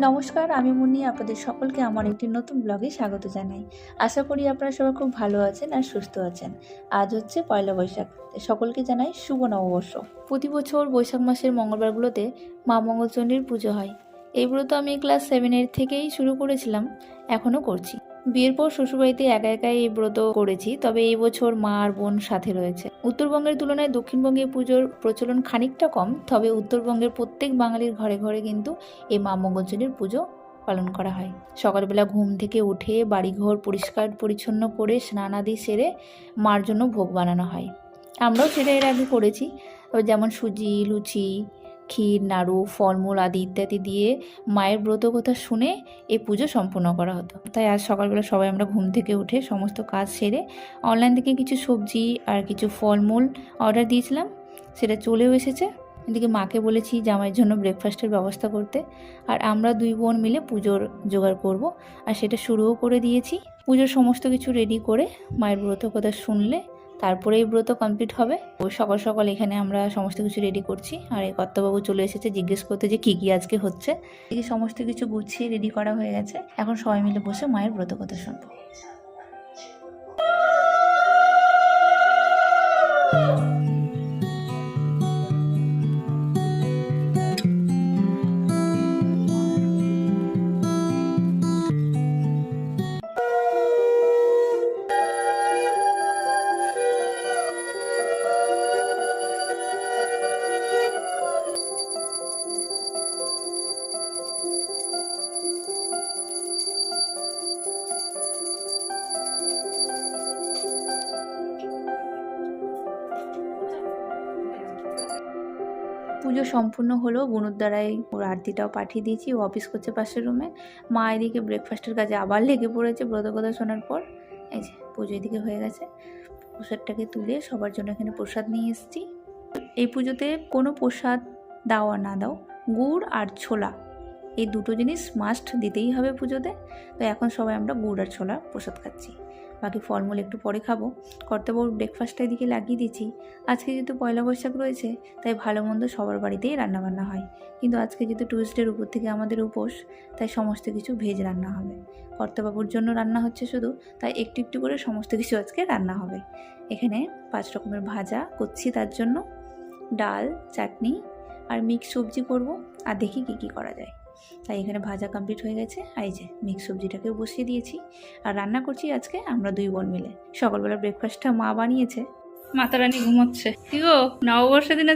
নমস্কার, আমি মুন্নি আপনাদের সকলকে আমার একটি নতুন ব্লগে স্বাগত জানাই। আশা করি আপনারা সবাই খুব ভালো আছেন আর সুস্থ আছেন। আজ হচ্ছে পয়লা বৈশাখ। সকলকে জানাই শুভ নববর্ষ। প্রতি বছর বৈশাখ মাসের মঙ্গলবারগুলোতে মা মঙ্গলচণ্ডীর পুজো হয়। এই ব্রত আমি ক্লাস 7-এর থেকেই শুরু করেছিলাম, এখনও করছি। বিয়ের পর শ্বশুরবাড়িতে একা একাই এই ব্রত করেছি, তবে এই বছর মা আর বোন সাথে রয়েছে। উত্তরবঙ্গের তুলনায় দক্ষিণবঙ্গে পুজোর প্রচলন খানিকটা কম, তবে উত্তরবঙ্গের প্রত্যেক বাঙালির ঘরে ঘরে কিন্তু এই মা মঙ্গলচণ্ডীর পুজো পালন করা হয়। সকালবেলা ঘুম থেকে উঠে বাড়িঘর পরিষ্কার পরিচ্ছন্ন করে স্নানাদি সেরে মার জন্য ভোগ বানানো হয়। আমরাও সেটা এর আগে করেছি, যেমন সুজি, লুচি, ক্ষীর, নাড়ু, ফলমূল আদি ইত্যাদি দিয়ে মায়ের ব্রত কথা শুনে এই পুজো সম্পূর্ণ করা হতো। তাই আজ সকালবেলা সবাই আমরা ঘুম থেকে উঠে সমস্ত কাজ সেরে অনলাইন থেকে কিছু সবজি আর কিছু ফলমূল অর্ডার দিয়েছিলাম, সেটা চলেও এসেছে। এদিকে মাকে বলেছি জামাইয়ের জন্য ব্রেকফাস্টের ব্যবস্থা করতে, আর আমরা দুই বোন মিলে পুজোর জোগাড় করব, আর সেটা শুরুও করে দিয়েছি। পুজোর সমস্ত কিছু রেডি করে মায়ের ব্রত কথা শুনলে তারপরে এই ব্রত কমপ্লিট হবে। ওই সকাল সকাল এখানে আমরা সমস্ত কিছু রেডি করছি, আর এই কর্তাবাবু চলে এসেছে জিজ্ঞেস করতে যে কী কী আজকে হচ্ছে। এই সমস্ত কিছু গুছিয়ে রেডি করা হয়ে গেছে, এখন সবাই মিলে বসে মায়ের ব্রত কথা শুনবো। পুজো সম্পূর্ণ হলো, বুনুর দ্বারাই ওর আরতিটাও পাঠিয়ে দিয়েছি, ও অফিস করছে পাশের রুমে। মা এদিকে ব্রেকফাস্টের কাজে আবার লেগে পড়েছে ব্রত কথা শোনার পর। এই যে পুজো এদিকে হয়ে গেছে, প্রসাদটাকে তুলে সবার জন্য এখানে প্রসাদ নিয়ে এসেছি। এই পুজোতে কোনো প্রসাদ দাও আর না দাও, গুড় আর ছোলা এই দুটো জিনিস মাস্ট দিতেই হবে পুজোতে। তো এখন সবাই আমরা গুড় আর ছোলা প্রসাদ খাচ্ছি, বাকি ফলমূল একটু পরে খাবো। কর্তাবাবুর ব্রেকফাস্টটা এদিকে লাগিয়ে দিচ্ছি। আজকে যেহেতু পয়লা বৈশাখ রয়েছে, তাই ভালো মন্দ সবার বাড়িতেই রান্নাবান্না হয়, কিন্তু আজকে যেহেতু টিউসডের উপর থেকে আমাদের উপোস, তাই সমস্ত কিছু ভেজ রান্না হবে। কর্তাবাবুর জন্য রান্না হচ্ছে শুধু, তাই একটু একটু করে সমস্ত কিছু আজকে রান্না হবে। এখানে 5 রকমের ভাজা করছি তার জন্য, ডাল, চাটনি আর মিক্স সবজি করব, আর দেখি কী কী করা যায়। তাই এখানে ভাজা কমপ্লিট হয়ে গেছে, এই যে মিক্স সবজিটাকেও বসিয়ে দিয়েছি, আর রান্না করছি আজকে আমরা দুই বোন মিলে। সকালবেলা ব্রেকফাস্টটা মা বানিয়েছে। মাতা রানী ঘুমোচ্ছে। কি গো, নববর্ষের দিনে